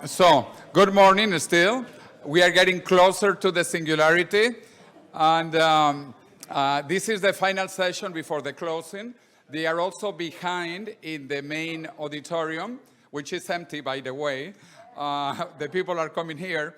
So, good morning still. We are getting closer to the Singularity. And this is the final session before the closing. They are also behind in the main auditorium, which is empty, by the way. The people are coming here.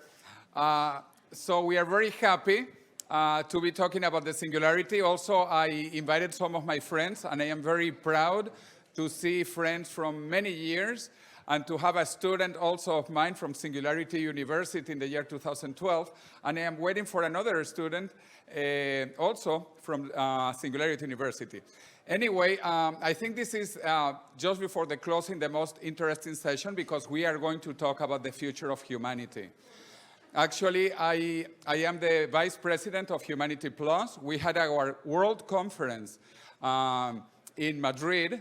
So we are very happy to be talking about the Singularity. Also, I invited some of my friends, and I am very proud to see friends from many years and to have a student also of mine from Singularity University in the year 2012. And I am waiting for another student also from Singularity University. Anyway, I think this is just before the closing, the most interesting session because we are going to talk about the future of humanity. Actually, I am the Vice President of Humanity Plus. We had our World Conference in Madrid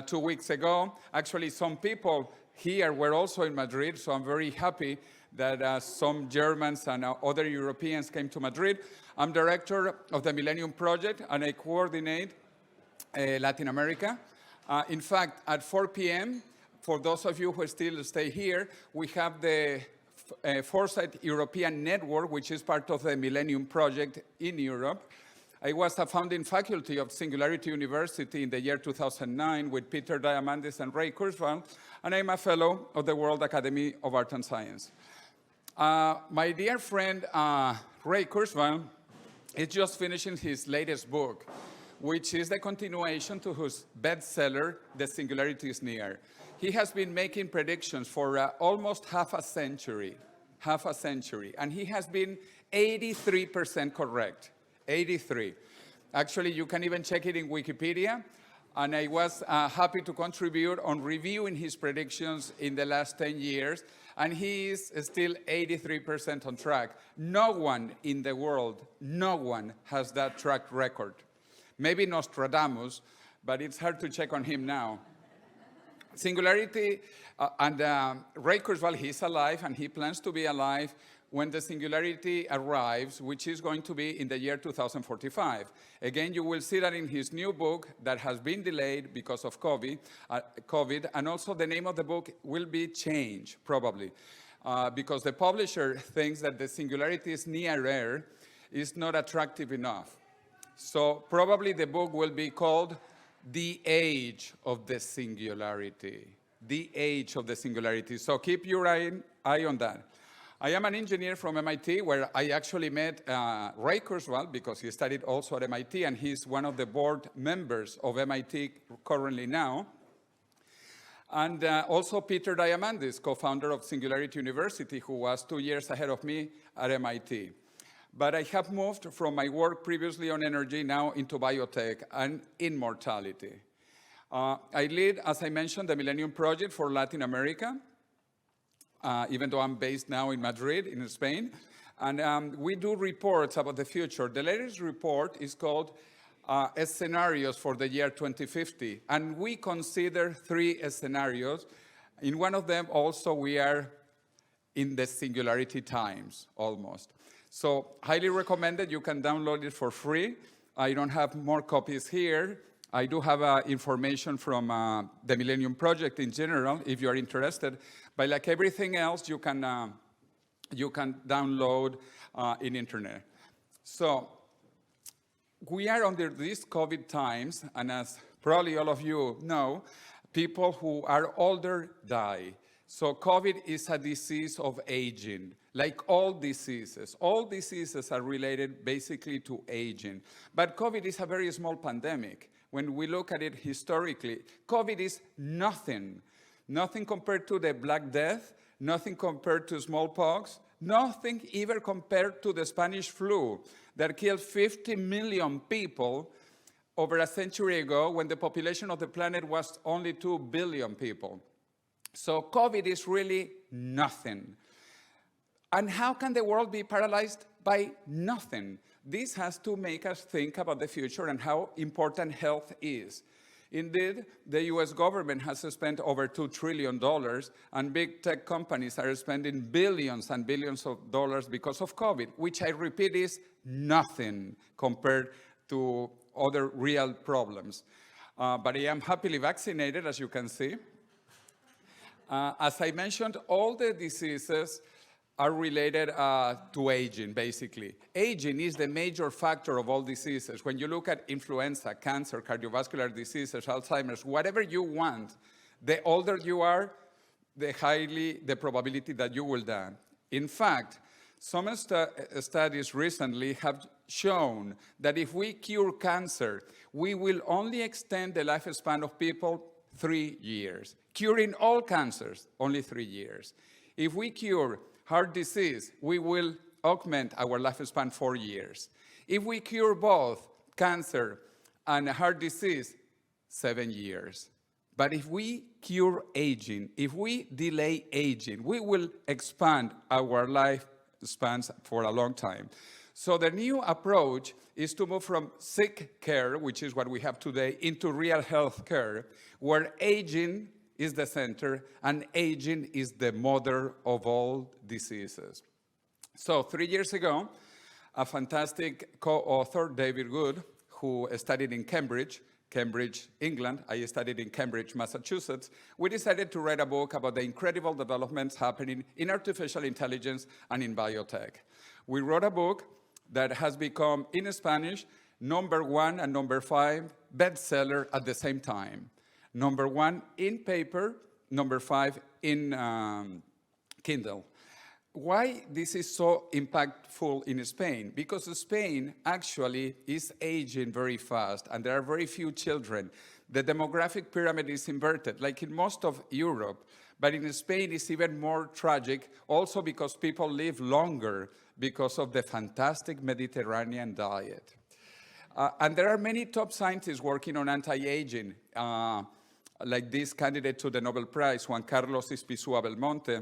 2 weeks ago. Actually, some people here were also in Madrid, so I'm very happy that some Germans and other Europeans came to Madrid. I'm director of the Millennium Project, and I coordinate Latin America. In fact, at 4 p.m., for those of you who still stay here, we have the Foresight European Network, which is part of the Millennium Project in Europe. I was a founding faculty of Singularity University in the year 2009 with Peter Diamandis and Ray Kurzweil, and I'm a fellow of the World Academy of Art and Science. My dear friend Ray Kurzweil is just finishing his latest book, which is the continuation to his bestseller, The Singularity is Near. He has been making predictions for almost half a century, and he has been 83% correct. 83. Actually, you can even check it in Wikipedia, and I was happy to contribute on reviewing his predictions in the last 10 years, and he is still 83% on track. No one in the world, no one has that track record. Maybe Nostradamus, but it's hard to check on him now. Singularity, and Ray Kurzweil, he's alive, and he plans to be alive when the Singularity arrives, which is going to be in the year 2045. Again, you will see that in his new book that has been delayed because of COVID, and also the name of the book will be changed, probably, because the publisher thinks that the Singularity is nearer is not attractive enough. So probably the book will be called The Age of the Singularity. The Age of the Singularity. So keep your eye on that. I am an engineer from MIT, where I actually met Ray Kurzweil because he studied also at MIT, and he's one of the board members of MIT currently now. And also Peter Diamandis, co-founder of Singularity University, who was 2 years ahead of me at MIT. But I have moved from my work previously on energy now into biotech and immortality. I lead, as I mentioned, the Millennium Project for Latin America, even though I'm based now in Madrid, in Spain. And we do reports about the future. The latest report is called Scenarios for the year 2050. And we consider 3 scenarios. In one of them also we are in the Singularity times, almost. So highly recommended. You can download it for free. I don't have more copies here. I do have information from the Millennium Project in general, if you are interested. But like everything else, you can download in internet. So we are under these COVID times, and as probably all of you know, people who are older die. So COVID is a disease of aging. Like all diseases are related basically to aging. But COVID is a very small pandemic. When we look at it historically, COVID is nothing. Nothing compared to the Black Death, nothing compared to smallpox, nothing even compared to the Spanish flu that killed 50 million people over a century ago when the population of the planet was only 2 billion people. So COVID is really nothing. And how can the world be paralyzed by nothing? This has to make us think about the future and how important health is. Indeed, the US government has spent over $2 trillion, and big tech companies are spending billions and billions of dollars because of COVID, which I repeat is nothing compared to other real problems. But I am happily vaccinated, as you can see. As I mentioned, all the diseases are related to aging, basically. Aging is the major factor of all diseases. When you look at influenza, cancer, cardiovascular diseases, Alzheimer's, whatever you want, the older you are, the probability that you will die. In fact, some studies recently have shown that if we cure cancer, we will only extend the lifespan of people 3 years. Curing all cancers, only 3 years. If we cure heart disease, we will augment our lifespan 4 years. If we cure both cancer and heart disease, 7 years. But if we cure aging, if we delay aging, we will expand our lifespans for a long time. So the new approach is to move from sick care, which is what we have today, into real health care, where aging is the center and aging is the mother of all diseases. So 3 years ago, a fantastic co-author, David Good, who studied in Cambridge, England. I studied in Cambridge, Massachusetts. We decided to write a book about the incredible developments happening in artificial intelligence and in biotech. We wrote a book that has become, in Spanish, #1 and #5 bestseller at the same time. #1 in paper, #5 in Kindle. Why this is so impactful in Spain? Because Spain actually is aging very fast, and there are very few children. The demographic pyramid is inverted, like in most of Europe, but in Spain it's even more tragic, also because people live longer because of the fantastic Mediterranean diet. And there are many top scientists working on anti-aging, like this candidate to the Nobel Prize, Juan Carlos Ispizua Belmonte,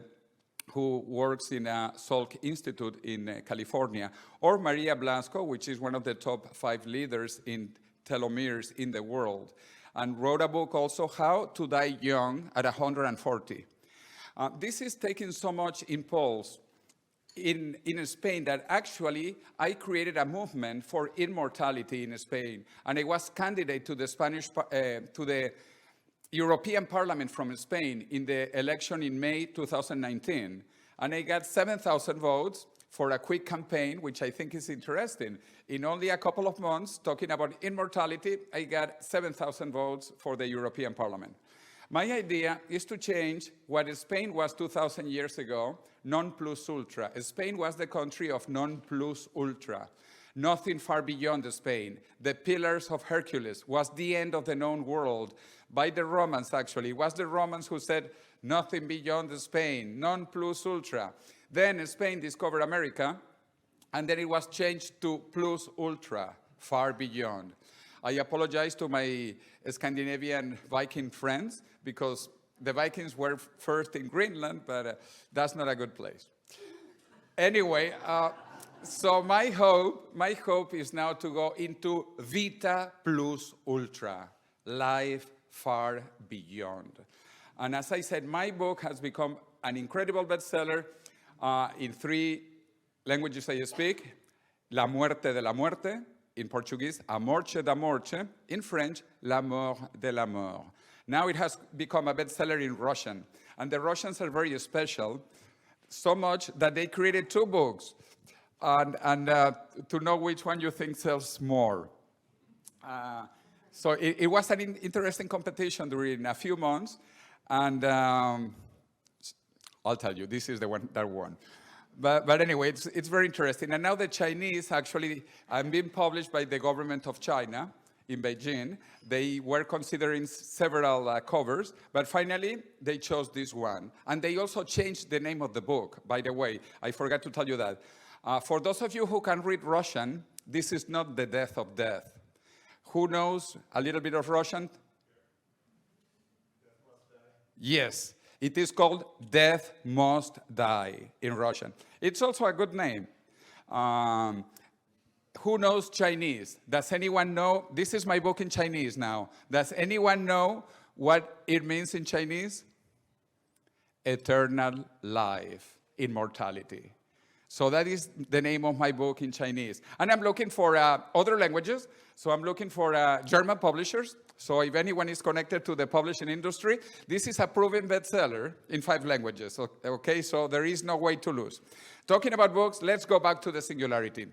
who works in a Salk Institute in California, or Maria Blasco, which is one of the top 5 leaders in telomeres in the world, and wrote a book also, How to Die Young at 140. This is taking so much impulse in Spain that actually I created a movement for immortality in Spain, and I was candidate to the European Parliament from Spain in the election in May 2019. And I got 7,000 votes for a quick campaign, which I think is interesting. In only a couple of months, talking about immortality, I got 7,000 votes for the European Parliament. My idea is to change what Spain was 2,000 years ago, non plus ultra. Spain was the country of non plus ultra. Nothing far beyond Spain. The Pillars of Hercules was the end of the known world. By the Romans, actually. It was the Romans who said, nothing beyond Spain, non plus ultra. Then Spain discovered America, and then it was changed to plus ultra, far beyond. I apologize to my Scandinavian Viking friends, because the Vikings were first in Greenland, but that's not a good place. Anyway, so my hope is now to go into Vita plus ultra, life far beyond. And as I said, my book has become an incredible bestseller in 3 languages I speak. La muerte de la muerte, in Portuguese, A morte da morte, in French, La mort de la mort. Now it has become a bestseller in Russian. And the Russians are very special, so much that they created 2 books. And to know which one you think sells more. So it was an interesting competition during a few months, and I'll tell you, this is the one that won. But anyway, it's very interesting. And now the Chinese actually, I'm being published by the government of China in Beijing. They were considering several covers, but finally they chose this one. And they also changed the name of the book, by the way. I forgot to tell you that. For those of you who can read Russian, this is not The Death of Death. Who knows a little bit of Russian? Yes, it is called Death Must Die in Russian. It's also a good name. Who knows Chinese? Does anyone know? This is my book in Chinese now. Does anyone know what it means in Chinese? Eternal life, immortality. So that is the name of my book in Chinese. And I'm looking for other languages. So I'm looking for German publishers. So if anyone is connected to the publishing industry, this is a proven bestseller in 5 languages. Okay, so there is no way to lose. Talking about books, let's go back to the singularity.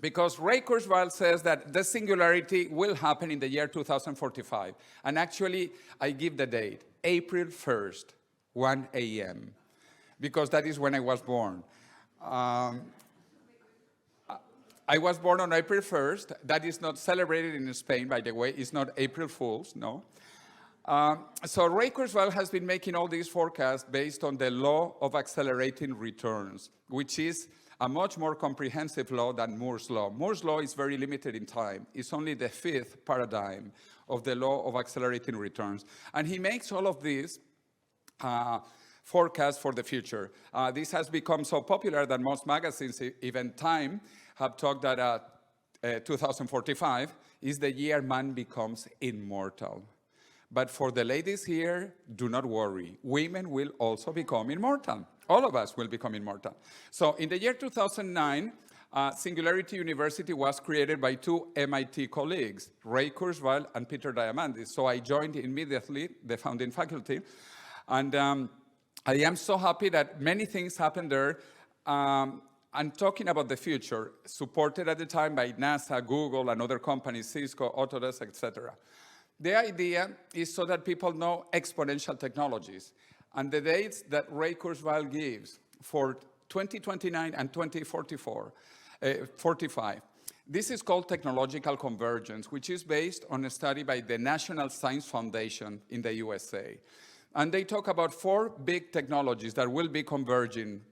Because Ray Kurzweil says that the singularity will happen in the year 2045. And actually, I give the date, April 1st, 1 a.m., because that is when I was born. I was born on April 1st. That is not celebrated in Spain, by the way. It's not April Fool's, no. So Ray Kurzweil has been making all these forecasts based on the law of accelerating returns, which is a much more comprehensive law than Moore's law. Moore's law is very limited in time. It's only the 5th paradigm of the law of accelerating returns. And he makes all of these forecasts for the future. This has become so popular that most magazines, even Time, have talked that 2045 is the year man becomes immortal. But for the ladies here, do not worry. Women will also become immortal. All of us will become immortal. So in the year 2009, Singularity University was created by 2 MIT colleagues, Ray Kurzweil and Peter Diamandis. So I joined immediately the founding faculty. And I am so happy that many things happened there. I'm talking about the future, supported at the time by NASA, Google, and other companies, Cisco, Autodesk, etc. The idea is so that people know exponential technologies. And the dates that Ray Kurzweil gives for 2029 and 2045, this is called technological convergence, which is based on a study by the National Science Foundation in the USA. And they talk about 4 big technologies that will be converging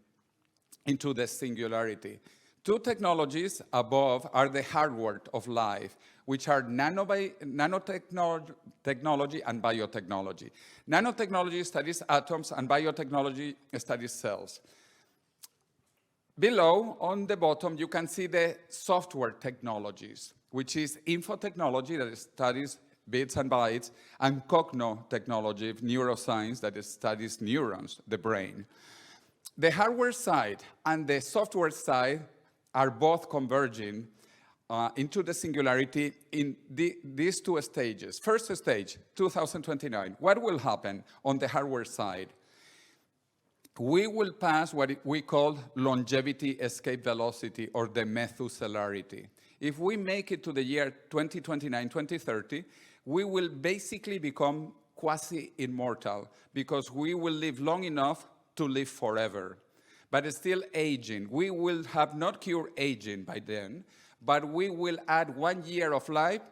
into the singularity. 2 technologies above are the hardware of life, which are nanotechnology and biotechnology. Nanotechnology studies atoms, and biotechnology studies cells. Below, on the bottom, you can see the software technologies, which is infotechnology that studies bits and bytes, and cognotechnology, neuroscience, that studies neurons, the brain. The hardware side and the software side are both converging into the singularity in these 2 stages. First stage, 2029. What will happen on the hardware side? We will pass what we call longevity escape velocity, or the Methuselarity. If we make it to the year 2029, 2030, we will basically become quasi-immortal, because we will live long enough to live forever. But still aging. We will have not cured aging by then, but we will add 1 year of life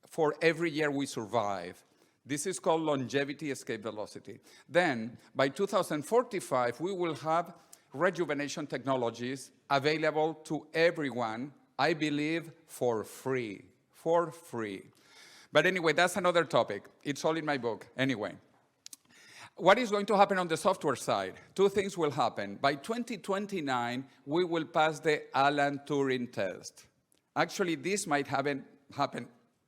for every year we survive. This is called longevity escape velocity. Then, by 2045, we will have rejuvenation technologies available to everyone, I believe, for free. For free. But anyway, that's another topic. It's all in my book. Anyway. What is going to happen on the software side? 2 things will happen. By 2029, we will pass the Alan Turing test. Actually, this might happen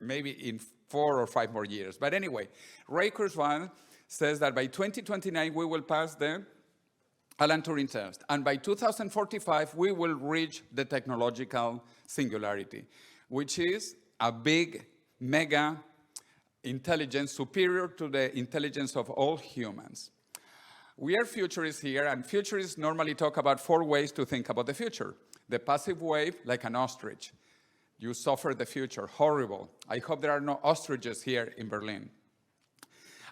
maybe in 4 or 5 more years. But anyway, Ray Kurzweil says that by 2029, we will pass the Alan Turing test. And by 2045, we will reach the technological singularity, which is a big, mega intelligence superior to the intelligence of all humans. We are futurists here, and futurists normally talk about 4 ways to think about the future. The passive way, like an ostrich. You suffer the future, horrible. I hope there are no ostriches here in Berlin.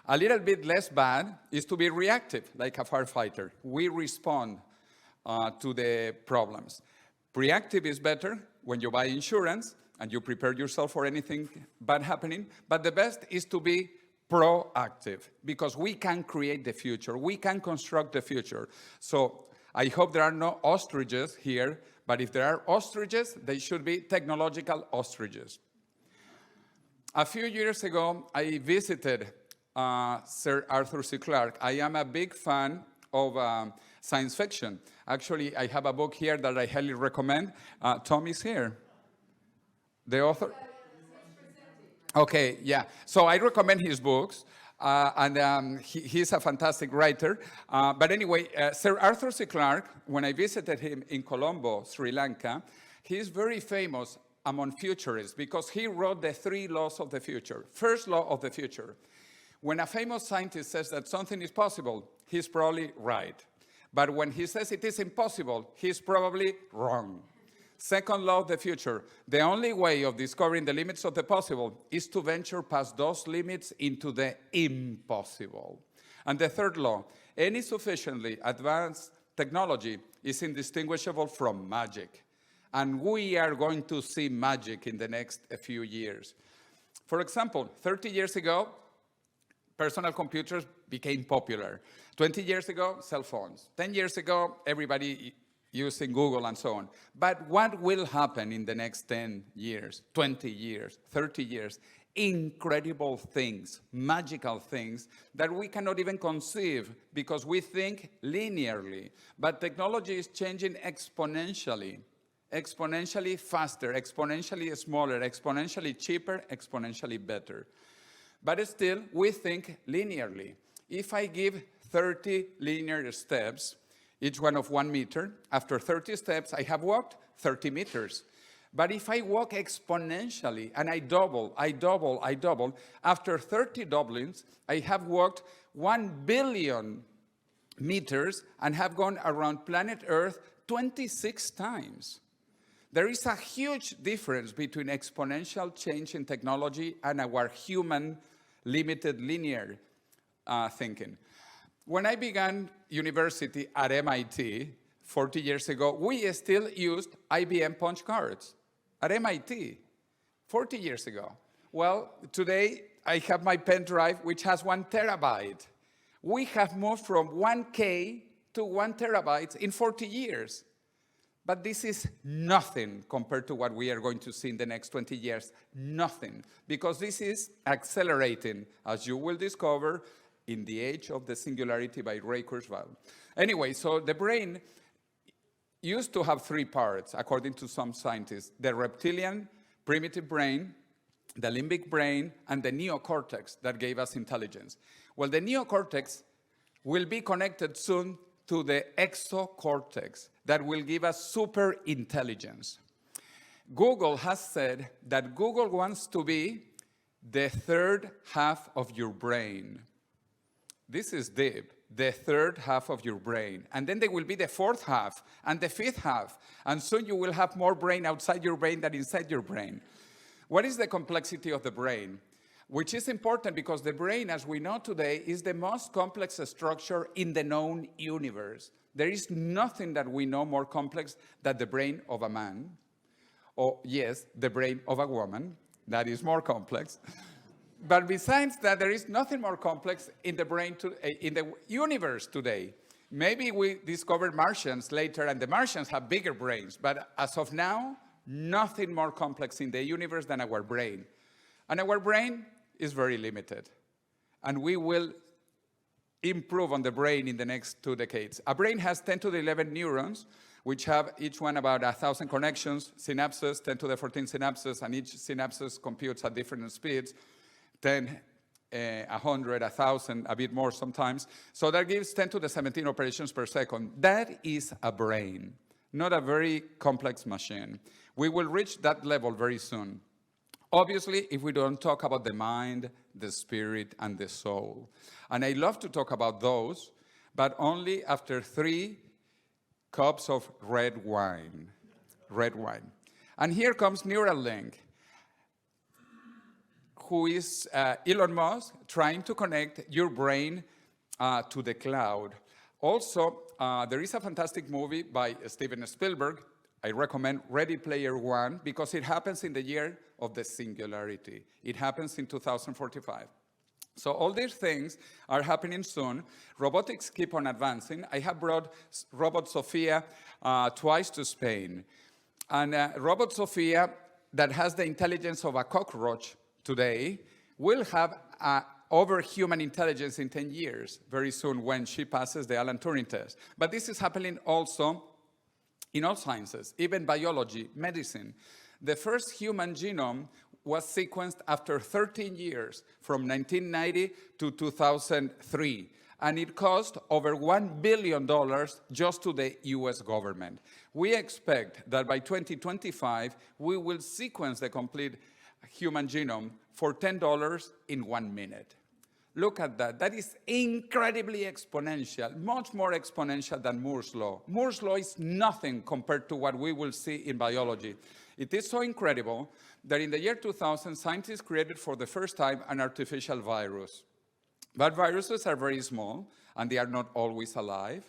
A little bit less bad is to be reactive, like a firefighter. We respond to the problems. Reactive is better when you buy insurance, and you prepare yourself for anything bad happening. But the best is to be proactive, because we can create the future. We can construct the future. So I hope there are no ostriches here, but if there are ostriches, they should be technological ostriches. A few years ago, I visited Sir Arthur C. Clarke. I am a big fan of science fiction. Actually, I have a book here that I highly recommend. Tom is here. The author? Okay, yeah. So I recommend his books. He's a fantastic writer. But anyway, Sir Arthur C. Clarke, when I visited him in Colombo, Sri Lanka, he's very famous among futurists because he wrote the 3 laws of the future. First law of the future. When a famous scientist says that something is possible, he's probably right. But when he says it is impossible, he's probably wrong. Second law of the future, the only way of discovering the limits of the possible is to venture past those limits into the impossible. And the third law, any sufficiently advanced technology is indistinguishable from magic. And we are going to see magic in the next few years. For example, 30 years ago, personal computers became popular. 20 years ago, cell phones. 10 years ago, everybody using Google and so on. But what will happen in the next 10 years, 20 years, 30 years? Incredible things, magical things that we cannot even conceive because we think linearly. But technology is changing exponentially. Exponentially faster, exponentially smaller, exponentially cheaper, exponentially better. But still, we think linearly. If I give 30 linear steps, each one of 1 meter, after 30 steps, I have walked 30 meters. But if I walk exponentially and I double, after 30 doublings, I have walked 1 billion meters and have gone around planet Earth 26 times. There is a huge difference between exponential change in technology and our human limited linear thinking. When I began university at MIT 40 years ago, we still used IBM punch cards at MIT 40 years ago. Well, today I have my pen drive, which has 1 terabyte. We have moved from 1K to 1 terabyte in 40 years. But this is nothing compared to what we are going to see in the next 20 years. Nothing. Because this is accelerating, as you will discover, in the Age of the Singularity by Ray Kurzweil. Anyway, so the brain used to have 3 parts, according to some scientists. The reptilian, primitive brain, the limbic brain, and the neocortex that gave us intelligence. Well, the neocortex will be connected soon to the exocortex that will give us super intelligence. Google has said that Google wants to be the 3rd half of your brain. This is deep, the 3rd half of your brain. And then there will be the 4th half and the 5th half. And soon you will have more brain outside your brain than inside your brain. What is the complexity of the brain? Which is important because the brain, as we know today, is the most complex structure in the known universe. There is nothing that we know more complex than the brain of a man. Or, yes, the brain of a woman. That is more complex. But besides that, there is nothing more complex in the brain, in the universe today. Maybe we discover Martians later, and the Martians have bigger brains. But as of now, nothing more complex in the universe than our brain. And our brain is very limited. And we will improve on the brain in the next 2 decades. A brain has 10 to the 11 neurons, which have each one about 1,000 connections, synapses, 10 to the 14 synapses, and each synapses computes at different speeds, 10, 100, 1,000, a bit more sometimes. So that gives 10 to the 17 operations per second. That is a brain, not a very complex machine. We will reach that level very soon. Obviously, if we don't talk about the mind, the spirit, and the soul. And I love to talk about those, but only after 3 cups of red wine. Red wine. And here comes Neuralink, who is Elon Musk trying to connect your brain to the cloud. Also, there is a fantastic movie by Steven Spielberg. I recommend Ready Player One because it happens in the year of the Singularity. It happens in 2045. So all these things are happening soon. Robotics keep on advancing. I have brought Robot Sophia twice to Spain. And Robot Sophia, that has the intelligence of a cockroach today, will have over-human intelligence in 10 years, very soon when she passes the Alan Turing test. But this is happening also in all sciences, even biology, medicine. The first human genome was sequenced after 13 years, from 1990 to 2003. And it cost over $1 billion just to the US government. We expect that by 2025, we will sequence the complete human genome for $10 in 1 minute. Look at that. That is incredibly exponential, much more exponential than Moore's law. Moore's law is nothing compared to what we will see in biology. It is so incredible that in the year 2000, scientists created for the first time an artificial virus. But viruses are very small, and they are not always alive.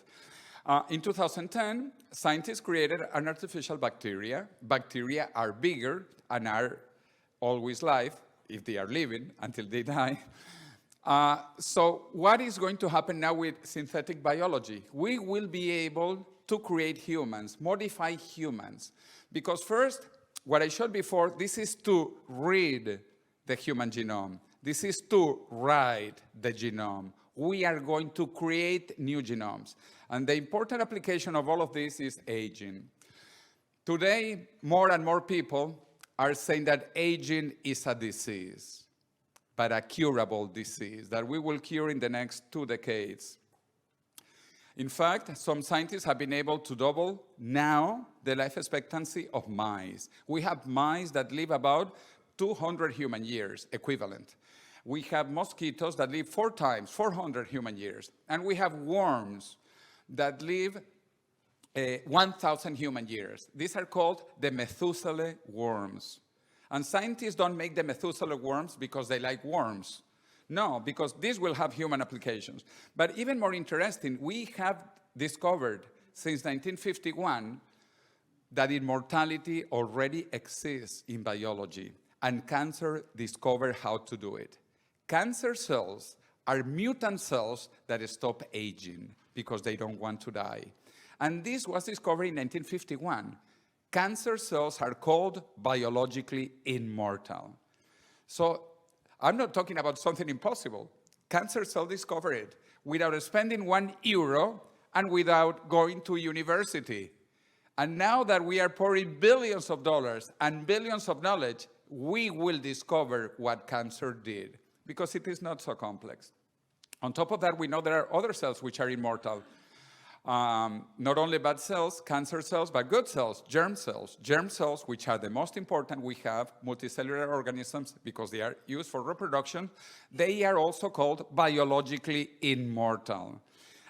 In 2010, scientists created an artificial bacteria. Bacteria are bigger and are always live, if they are living, until they die. So what is going to happen now with synthetic biology? We will be able to create humans, modify humans. Because first, what I showed before, this is to read the human genome. This is to write the genome. We are going to create new genomes. And the important application of all of this is aging. Today, more and more people are saying that aging is a disease, but a curable disease that we will cure in the next 2 decades. In fact, some scientists have been able to double now the life expectancy of mice. We have mice that live about 200 human years equivalent. We have mosquitoes that live 4 times, 400 human years. And we have worms that live 1,000 human years. These are called the Methuselah worms. And scientists don't make the Methuselah worms because they like worms. No, because these will have human applications. But even more interesting, we have discovered since 1951 that immortality already exists in biology, and cancer discovered how to do it. Cancer cells are mutant cells that stop aging because they don't want to die. And this was discovered in 1951. Cancer cells are called biologically immortal. So I'm not talking about something impossible. Cancer cells discovered it without spending €1 and without going to university. And now that we are pouring billions of dollars and billions of knowledge, we will discover what cancer did, because it is not so complex. On top of that, we know there are other cells which are immortal. Not only bad cells, cancer cells, but good cells, germ cells. Germ cells, which are the most important, we have multicellular organisms because they are used for reproduction. They are also called biologically immortal.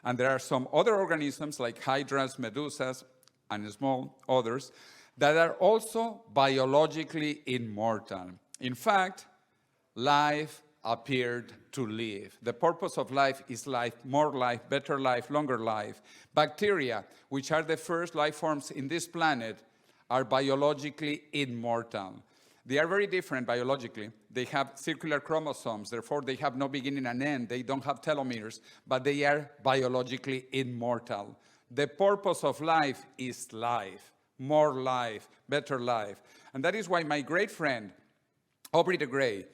And there are some other organisms like hydras, medusas, and small others that are also biologically immortal. In fact, life appeared to live. The purpose of life is life, more life, better life, longer life. Bacteria, which are the first life forms in this planet, are biologically immortal. They are very different biologically. They have circular chromosomes, therefore they have no beginning and end. They don't have telomeres, but they are biologically immortal. The purpose of life is life, more life, better life. And that is why my great friend, Aubrey de Grey,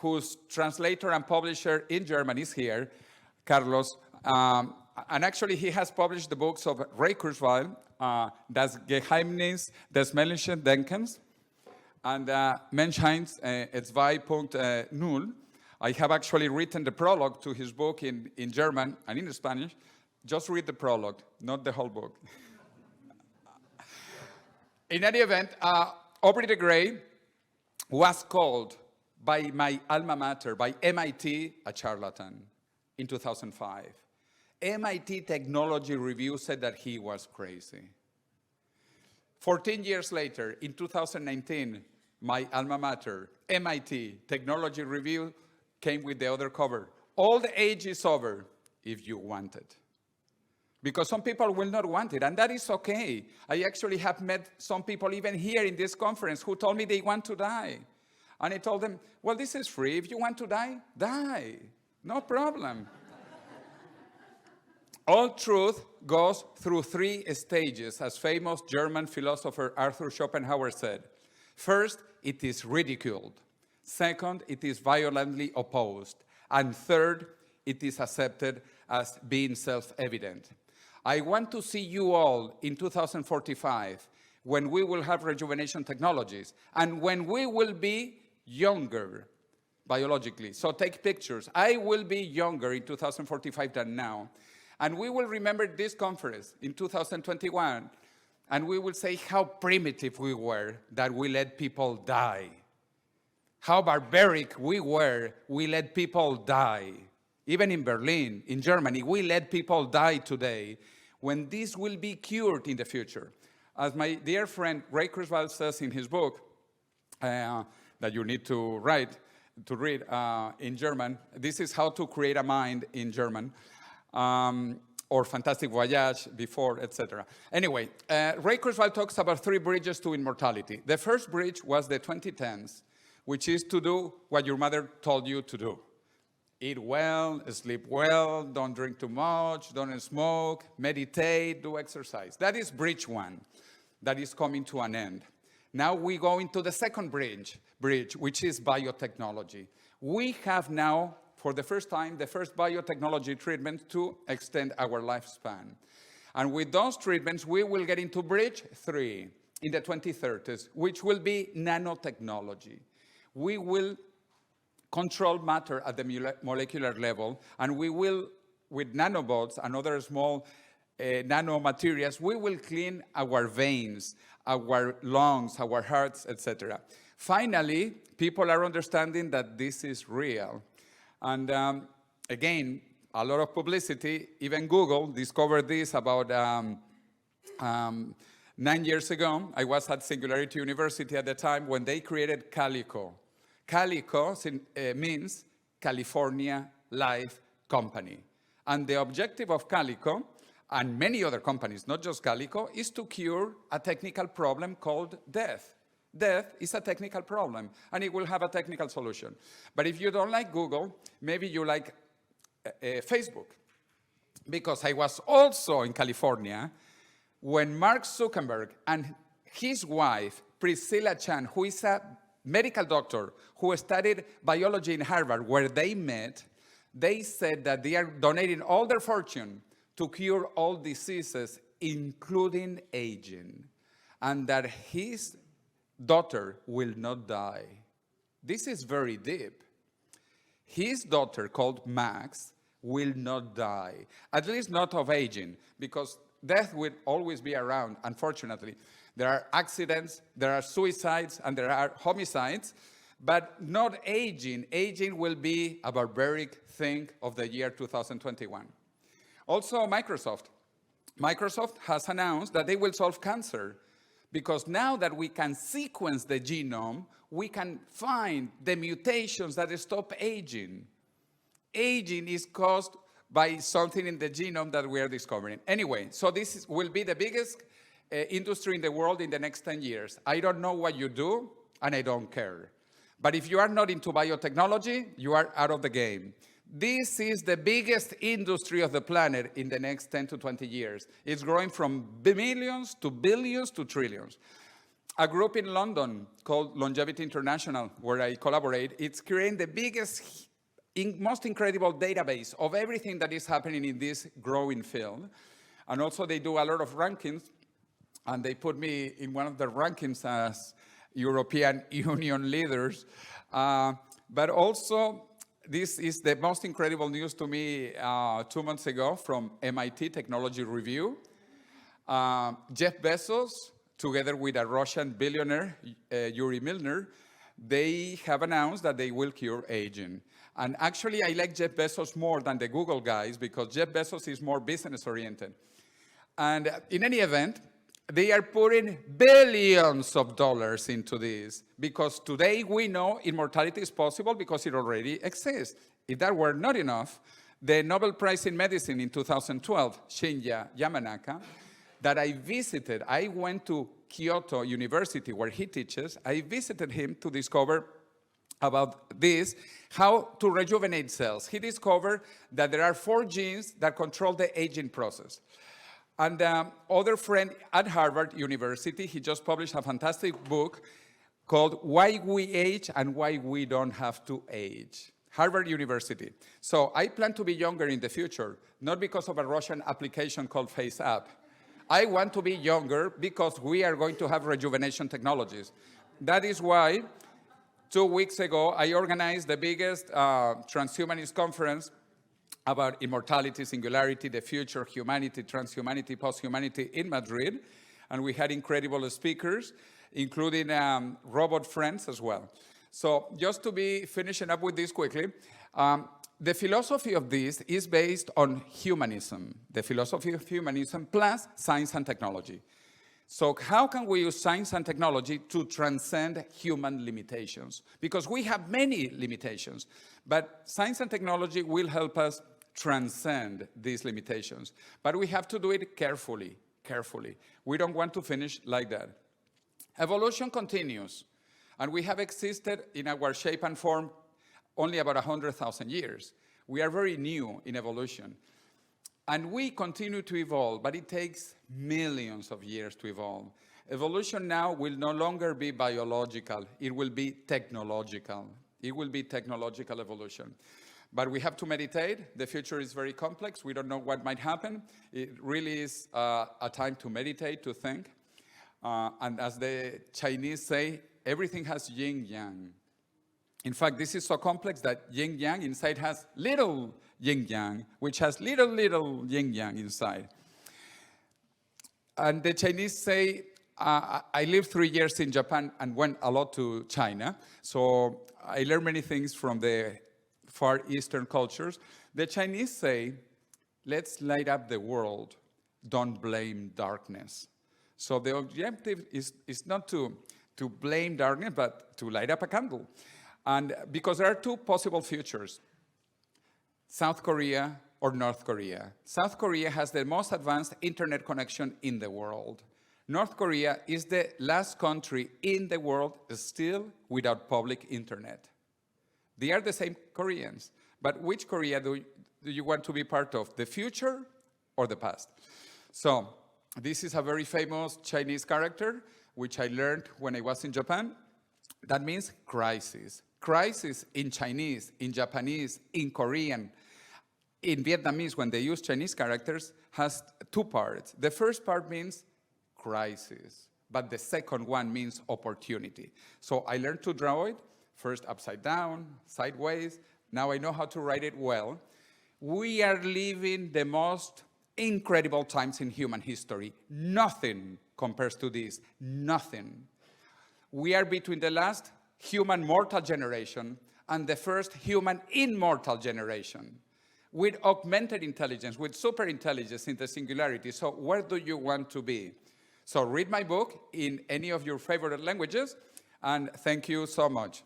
whose translator and publisher in German is here, Carlos, and actually he has published the books of Ray Kurzweil, Das Geheimnis des menschlichen Denkens, and Menschheit 2.0. I have actually written the prologue to his book in German and in Spanish. Just read the prologue, not the whole book. In any event, Aubrey de Grey was called by my alma mater, by MIT, a charlatan in 2005. MIT Technology Review said that he was crazy. 14 years later, in 2019, my alma mater, MIT Technology Review, came with the other cover. Old age is over if you want it. Because some people will not want it, and that is okay. I actually have met some people even here in this conference who told me they want to die. And I told them, well, this is free. If you want to die, die. No problem. All truth goes through 3 stages, as famous German philosopher Arthur Schopenhauer said. First, it is ridiculed. Second, it is violently opposed. And third, it is accepted as being self-evident. I want to see you all in 2045, when we will have rejuvenation technologies, and when we will be younger biologically. So take pictures. I will be younger in 2045 than now. And we will remember this conference in 2021, and we will say how primitive we were that we let people die. How barbaric we were, we let people die. Even in Berlin, in Germany, we let people die today, when this will be cured in the future. As my dear friend Ray Kurzweil says in his book, that you need to read in German, this is How to Create a Mind in German, or Fantastic Voyage before, etc. Anyway, Ray Kurzweil talks about 3 bridges to immortality. The first bridge was the 2010s, which is to do what your mother told you to do. Eat well, sleep well, don't drink too much, don't smoke, meditate, do exercise. That is bridge 1, that is coming to an end. Now we go into the second bridge, which is biotechnology. We have now, for the first time, the first biotechnology treatment to extend our lifespan. And with those treatments, we will get into bridge 3 in the 2030s, which will be nanotechnology. We will control matter at the molecular level, and we will, with nanobots and other small nanomaterials, we will clean our veins, our lungs, our hearts, etc. Finally, people are understanding that this is real. And again, a lot of publicity. Even Google discovered this about 9 years ago. I was at Singularity University at the time when they created Calico. Calico means California Life Company. And the objective of Calico, and many other companies, not just Calico, is to cure a technical problem called death. Death is a technical problem, and it will have a technical solution. But if you don't like Google, maybe you like Facebook. Because I was also in California when Mark Zuckerberg and his wife, Priscilla Chan, who is a medical doctor who studied biology in Harvard, where they met, they said that they are donating all their fortune to cure all diseases, including aging, and that his daughter will not die. This is very deep. His daughter, called Max, will not die, at least not of aging, because death will always be around, unfortunately. There are accidents, there are suicides, and there are homicides, but not aging. Aging will be a barbaric thing of the year 2021. Also, Microsoft. Microsoft has announced that they will solve cancer, because now that we can sequence the genome, we can find the mutations that stop aging. Aging is caused by something in the genome that we are discovering. Anyway, so this will be the biggest industry in the world in the next 10 years. I don't know what you do, and I don't care. But if you are not into biotechnology, you are out of the game. This is the biggest industry of the planet in the next 10 to 20 years. It's growing from millions to billions to trillions. A group in London called Longevity International, where I collaborate, it's creating the biggest, most incredible database of everything that is happening in this growing field. And also they do a lot of rankings, and they put me in one of the rankings as European Union leaders. But also, this is the most incredible news to me 2 months ago from MIT Technology Review. Jeff Bezos, together with a Russian billionaire, Yuri Milner, they have announced that they will cure aging. And actually, I like Jeff Bezos more than the Google guys, because Jeff Bezos is more business-oriented. And in any event, they are putting billions of dollars into this, because today we know immortality is possible because it already exists. If that were not enough, the Nobel Prize in Medicine in 2012, Shinya Yamanaka, that I visited, I went to Kyoto University where he teaches, I visited him to discover about this, how to rejuvenate cells. He discovered that there are 4 genes that control the aging process. And other friend at Harvard University, he just published a fantastic book called Why We Age and Why We Don't Have to Age. Harvard University. So I plan to be younger in the future, not because of a Russian application called FaceApp. I want to be younger because we are going to have rejuvenation technologies. That is why 2 weeks ago, I organized the biggest transhumanist conference about immortality, singularity, the future, humanity, transhumanity, posthumanity in Madrid. And we had incredible speakers, including robot friends as well. So just to be finishing up with this quickly, the philosophy of this is based on humanism, the philosophy of humanism plus science and technology. So how can we use science and technology to transcend human limitations? Because we have many limitations, but science and technology will help us transcend these limitations. But we have to do it carefully, carefully. We don't want to finish like that. Evolution continues, and we have existed in our shape and form only about 100,000 years. We are very new in evolution. And we continue to evolve, but it takes millions of years to evolve. Evolution now will no longer be biological. It will be technological. It will be technological evolution. But we have to meditate. The future is very complex. We don't know what might happen. It really is a time to meditate, to think. And as the Chinese say, everything has yin-yang. In fact, this is so complex that yin-yang inside has little yin-yang, which has little yin-yang inside. And the Chinese say, I lived 3 years in Japan and went a lot to China. So I learned many things from the Far Eastern cultures. The Chinese say, let's light up the world. Don't blame darkness. So the objective is not to blame darkness, but to light up a candle. And because there are two possible futures, South Korea or North Korea. South Korea has the most advanced internet connection in the world. North Korea is the last country in the world still without public internet. They are the same Koreans, but which Korea do you want to be part of, the future or the past? So this is a very famous Chinese character, which I learned when I was in Japan. That means crisis. Crisis in Chinese, in Japanese, in Korean, in Vietnamese, when they use Chinese characters, has two parts. The first part means crisis, but the second one means opportunity. So I learned to draw it, first upside down, sideways. Now I know how to write it well. We are living the most incredible times in human history. Nothing compares to this, nothing. We are between the last human mortal generation and the first human immortal generation with augmented intelligence, with super intelligence in the singularity. So where do you want to be? So read my book in any of your favorite languages, and thank you so much.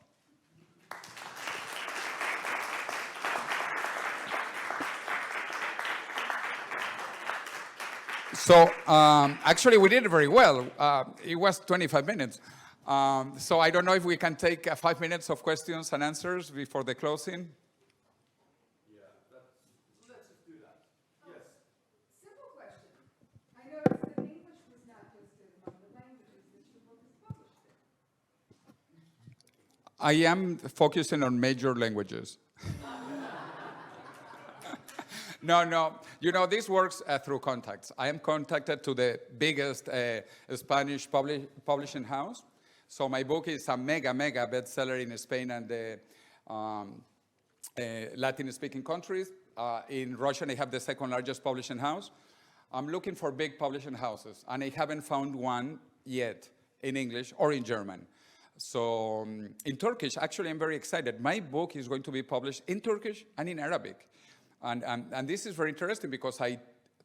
So actually, we did it very well. It was 25 minutes. So I don't know if we can take 5 minutes of questions and answers before the closing. Yeah, let's just do that. Yes. Simple question. I noticed that English was not listed among the languages that your book is published in. I am focusing on major languages. No. You know, this works through contacts. I am contacted to the biggest Spanish publishing house. So my book is a mega bestseller in Spain and the Latin-speaking countries. In Russia, I have the second largest publishing house. I'm looking for big publishing houses, and I haven't found one yet in English or in German. So in Turkish, actually, I'm very excited. My book is going to be published in Turkish and in Arabic. And this is very interesting because I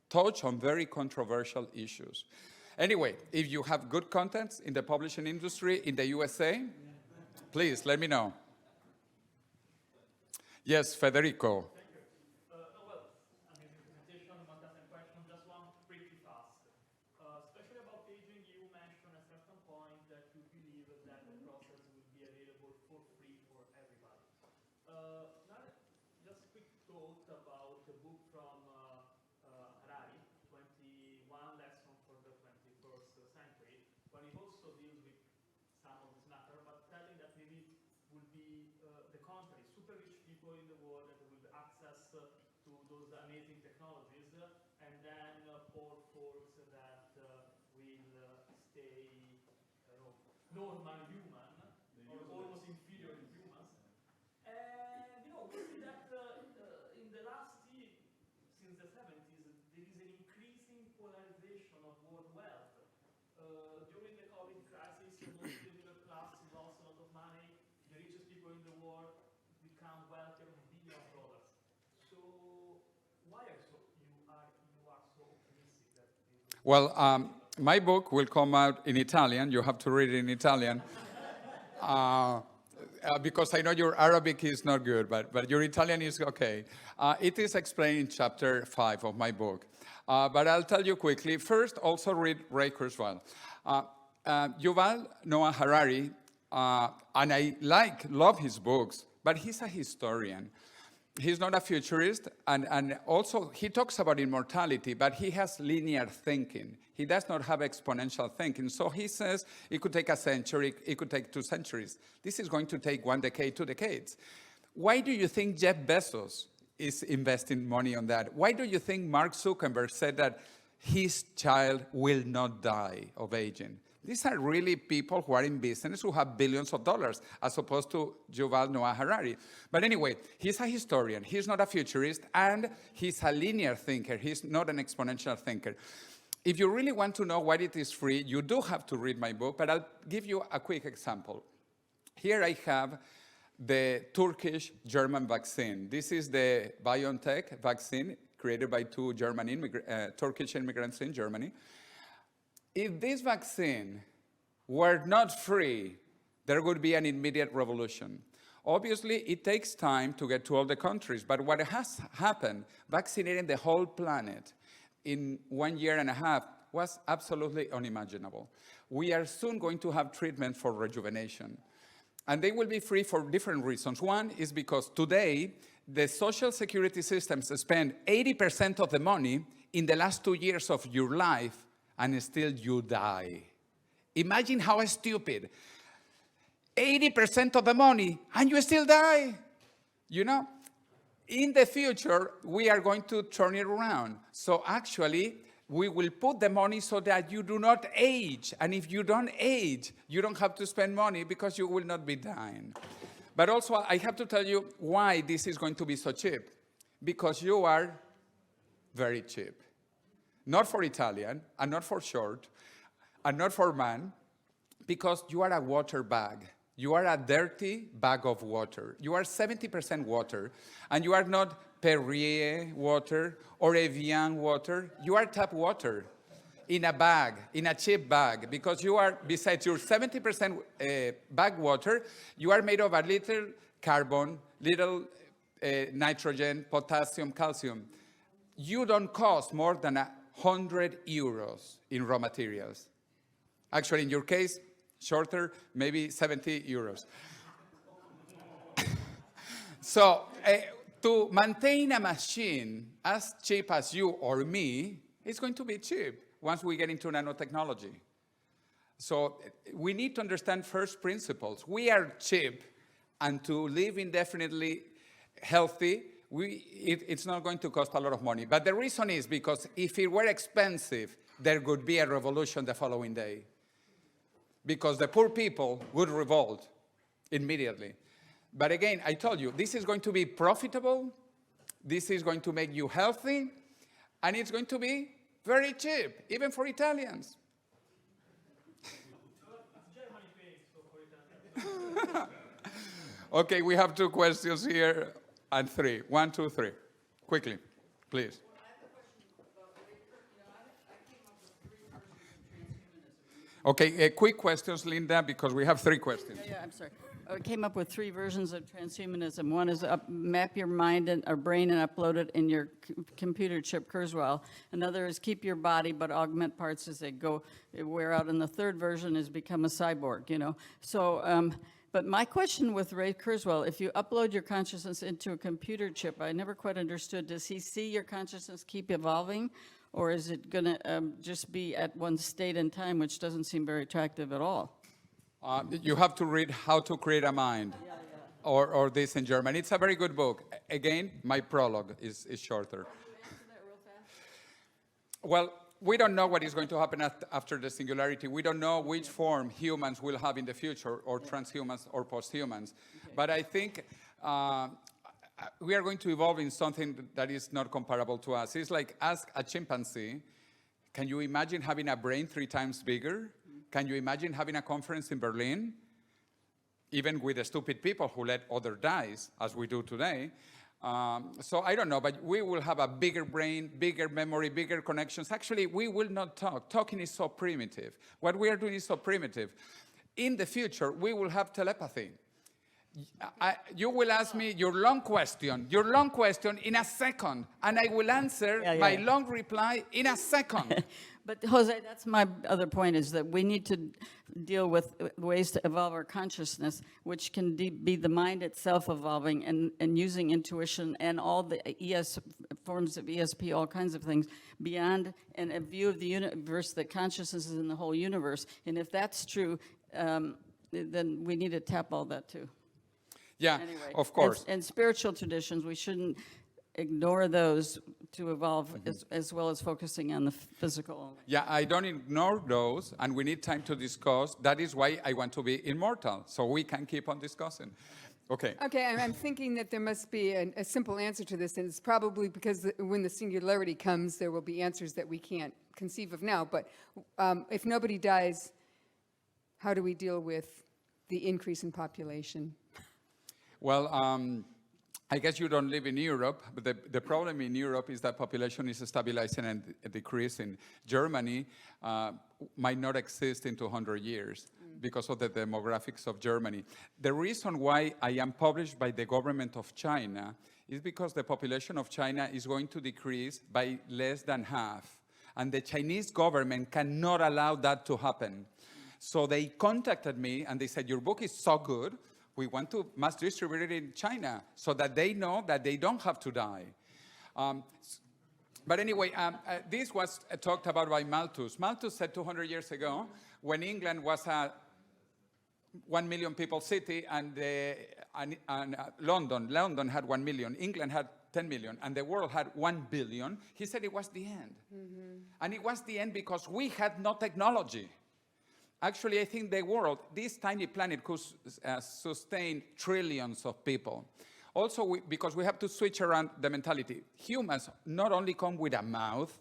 touch on very controversial issues. Anyway, if you have good contents in the publishing industry in the USA, please let me know. Yes, Federico. Thank you. Amazing presentation, not asking question, just one pretty fast. Especially about aging, you mentioned at a certain point that you believe that the process will be available for free for everybody. Now, just a quick thought about the book from Harari, 21 Lessons for the 21st Century, when he also deals with some of this matter, but telling that maybe will be the contrary, super rich people in the world that will have access to those amazing technologies, and then poor folks that will stay normal human, or almost inferior Well, my book will come out in Italian. You have to read it in Italian. Because I know your Arabic is not good, but your Italian is okay. It is explained in chapter 5 of my book. But I'll tell you quickly. First, also read Ray Kurzweil. Yuval Noah Harari, and I love his books, but he's a historian. He's not a futurist, and also he talks about immortality, but he has linear thinking. He does not have exponential thinking. So he says it could take a century, it could take 2 centuries. This is going to take 1 decade, 2 decades. Why do you think Jeff Bezos is investing money on that? Why do you think Mark Zuckerberg said that his child will not die of aging? These are really people who are in business who have billions of dollars, as opposed to Yuval Noah Harari. But anyway, he's a historian. He's not a futurist, and he's a linear thinker. He's not an exponential thinker. If you really want to know why it is free, you do have to read my book, but I'll give you a quick example. Here I have the Turkish-German vaccine. This is the BioNTech vaccine created by 2 Turkish immigrants in Germany. If this vaccine were not free, there would be an immediate revolution. Obviously, it takes time to get to all the countries, but what has happened, vaccinating the whole planet in 1.5 years was absolutely unimaginable. We are soon going to have treatment for rejuvenation. And they will be free for different reasons. One is because today, the social security systems spend 80% of the money in the last 2 years of your life, and still you die. Imagine how stupid. 80% of the money, and you still die. You know, in the future, we are going to turn it around. So actually, we will put the money so that you do not age. And if you don't age, you don't have to spend money because you will not be dying. But also, I have to tell you why this is going to be so cheap. Because you are very cheap. Not for Italian, and not for short, and not for man, because you are a water bag. You are a dirty bag of water. You are 70% water, and you are not Perrier water or Evian water. You are tap water in a bag, in a cheap bag, because you are, besides your 70% bag water, you are made of a little carbon, little nitrogen, potassium, calcium. You don't cost more than 100 euros in raw materials. Actually, in your case, shorter, maybe 70 euros. So, to maintain a machine as cheap as you or me, it's going to be cheap once we get into nanotechnology. So, we need to understand first principles. We are cheap, and to live indefinitely healthy, it's not going to cost a lot of money. But the reason is because if it were expensive, there would be a revolution the following day. Because the poor people would revolt immediately. But again, I told you, this is going to be profitable, this is going to make you healthy, and it's going to be very cheap, even for Italians. Germany pays for Italians. Okay, we have 2 questions here. And 3. 1, 2, 3. Quickly, please. Well, I have a question about I came up with 3 versions of transhumanism. Okay, quick questions, Linda, because we have 3 questions. Yeah, I'm sorry. I came up with 3 versions of transhumanism. One is map your mind and or brain and upload it in your computer chip, Kurzweil. Another is keep your body but augment parts as they wear out. And the third version is become a cyborg, So, but my question with Ray Kurzweil, if you upload your consciousness into a computer chip, I never quite understood, does he see your consciousness keep evolving? Or is it going to just be at one state in time, which doesn't seem very attractive at all? You have to read How to Create a Mind, or this in German. It's a very good book. Again, my prologue is shorter. Can you answer that real fast? Well, we don't know what is going to happen after the singularity. We don't know which form humans will have in the future, or transhumans or posthumans. Okay. But I think we are going to evolve in something that is not comparable to us. It's like, ask a chimpanzee, can you imagine having a brain 3 times bigger? Can you imagine having a conference in Berlin? Even with the stupid people who let others die, as we do today. So I don't know, but we will have a bigger brain, bigger memory, bigger connections. Actually, we will not talk. Talking is so primitive. What we are doing is so primitive. In the future, we will have telepathy. You will ask me your long question in a second, and I will answer my long reply in a second. But Jose, that's my other point, is that we need to deal with ways to evolve our consciousness, which can be the mind itself evolving and using intuition and all the forms of ESP, all kinds of things, beyond and a view of the universe, that consciousness is in the whole universe. And if that's true, then we need to tap all that too. Yeah, Anyway, of course. And spiritual traditions, we shouldn't ignore those to evolve, as well as focusing on the physical only. Yeah, I don't ignore those, and we need time to discuss. That is why I want to be immortal, so we can keep on discussing. Okay. Okay, I'm thinking that there must be a simple answer to this, and it's probably because when the singularity comes, there will be answers that we can't conceive of now. But if nobody dies, how do we deal with the increase in population? Well, I guess you don't live in Europe, but the problem in Europe is that population is stabilizing and decreasing. Germany might not exist in 200 years because of the demographics of Germany. The reason why I am published by the government of China is because the population of China is going to decrease by less than half. And the Chinese government cannot allow that to happen. So they contacted me and they said, your book is so good, we want to mass distribute it in China so that they know that they don't have to die. But anyway, this was talked about by Malthus. Malthus said 200 years ago, when England was a 1 million people city and London had 1 million, England had 10 million, and the world had 1 billion, he said it was the end. And it was the end because we had no technology. Actually, I think the world, this tiny planet, could sustain trillions of people. Also, because we have to switch around the mentality. Humans not only come with a mouth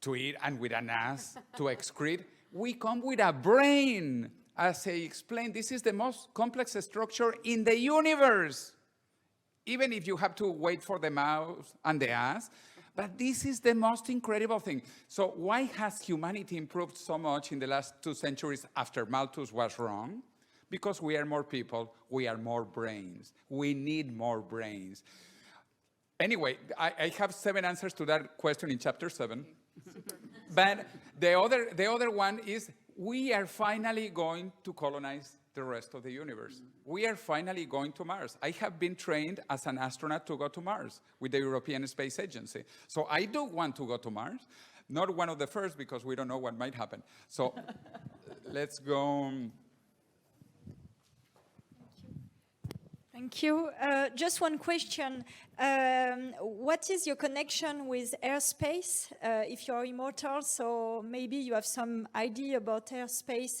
to eat and with an ass to excrete, we come with a brain. As I explained, this is the most complex structure in the universe. Even if you have to wait for the mouth and the ass, but this is the most incredible thing. So why has humanity improved so much in the last 2 centuries after Malthus was wrong? Because we are more people, we are more brains. We need more brains. Anyway, I have 7 answers to that question in chapter 7. But the other one is, we are finally going to colonize the rest of the universe. We are finally going to Mars. I have been trained as an astronaut to go to Mars with the European Space Agency. So I do want to go to Mars. Not one of the first, because we don't know what might happen. So let's go. Thank you. Just one question. What is your connection with airspace? If you're immortal, so maybe you have some idea about airspace,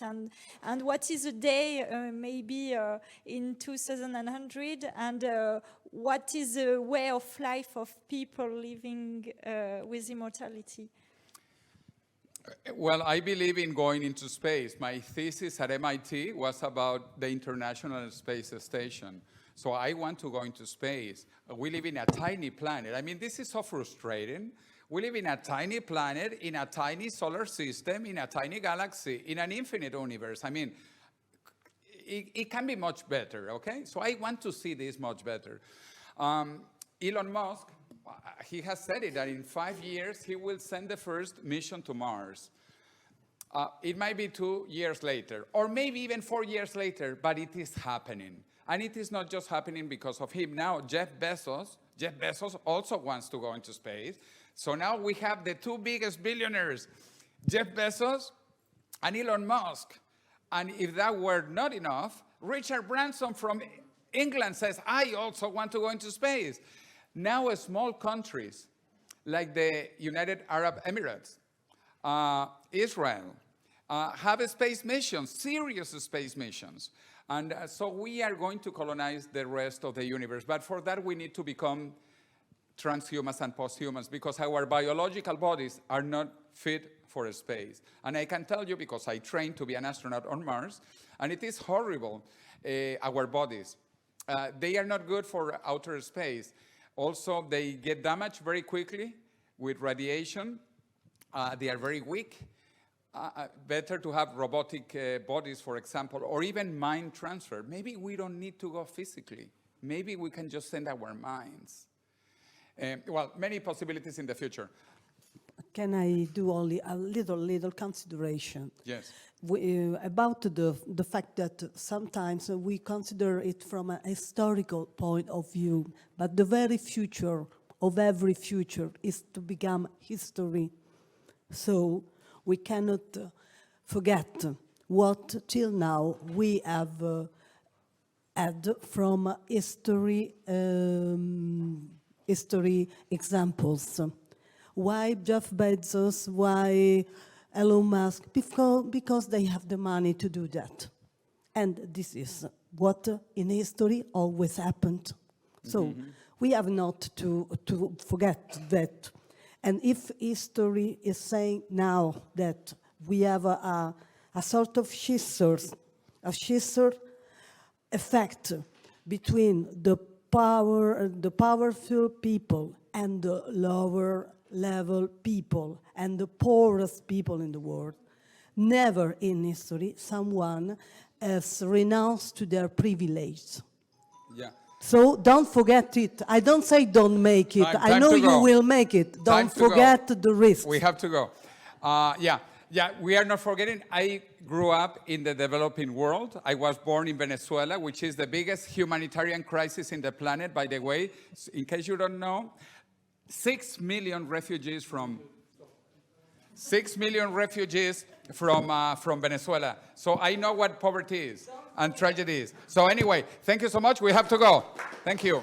and what is a day maybe in 2100, and what is the way of life of people living with immortality? Well, I believe in going into space. My thesis at MIT was about the International Space Station. So I want to go into space. We live in a tiny planet. I mean, this is so frustrating. We live in a tiny planet, in a tiny solar system, in a tiny galaxy, in an infinite universe. I mean, it can be much better, okay? So I want to see this much better. Elon Musk, he has said it, that in 5 years, he will send the first mission to Mars. It might be 2 years later, or maybe even 4 years later, but it is happening. And it is not just happening because of him. Now, Jeff Bezos also wants to go into space. So now we have the 2 biggest billionaires, Jeff Bezos and Elon Musk. And if that were not enough, Richard Branson from England says, I also want to go into space. Now small countries like the United Arab Emirates, Israel, have space missions, serious space missions. And so we are going to colonize the rest of the universe. But for that, we need to become transhumans and posthumans, because our biological bodies are not fit for space. And I can tell you, because I trained to be an astronaut on Mars, and it is horrible, our bodies. They are not good for outer space. Also, they get damaged very quickly with radiation. They are very weak. Better to have robotic bodies, for example, or even mind transfer. Maybe we don't need to go physically. Maybe we can just send our minds. Well, many possibilities in the future. Can I do only a little consideration? Yes. About the fact that sometimes we consider it from a historical point of view, but the very future of every future is to become history. So we cannot forget what till now we have had from history examples. Why Jeff Bezos, why Elon Musk? Because they have the money to do that. And this is what in history always happened. So we have not to forget that. And if history is saying now that we have a sort of scissor effect between the powerful people and the lower level people and the poorest people in the world, never in history someone has renounced to their privilege. Yeah. So don't forget it. I don't say don't make it. I Time know to you go. will make it. Time Don't to go. forget the risks. We have to go. Yeah, we are not forgetting. I grew up in the developing world. I was born in Venezuela, which is the biggest humanitarian crisis in the planet, by the way. In case you don't know, 6 million refugees from Venezuela. So I know what poverty is and tragedy is. So anyway, thank you so much. We have to go. Thank you.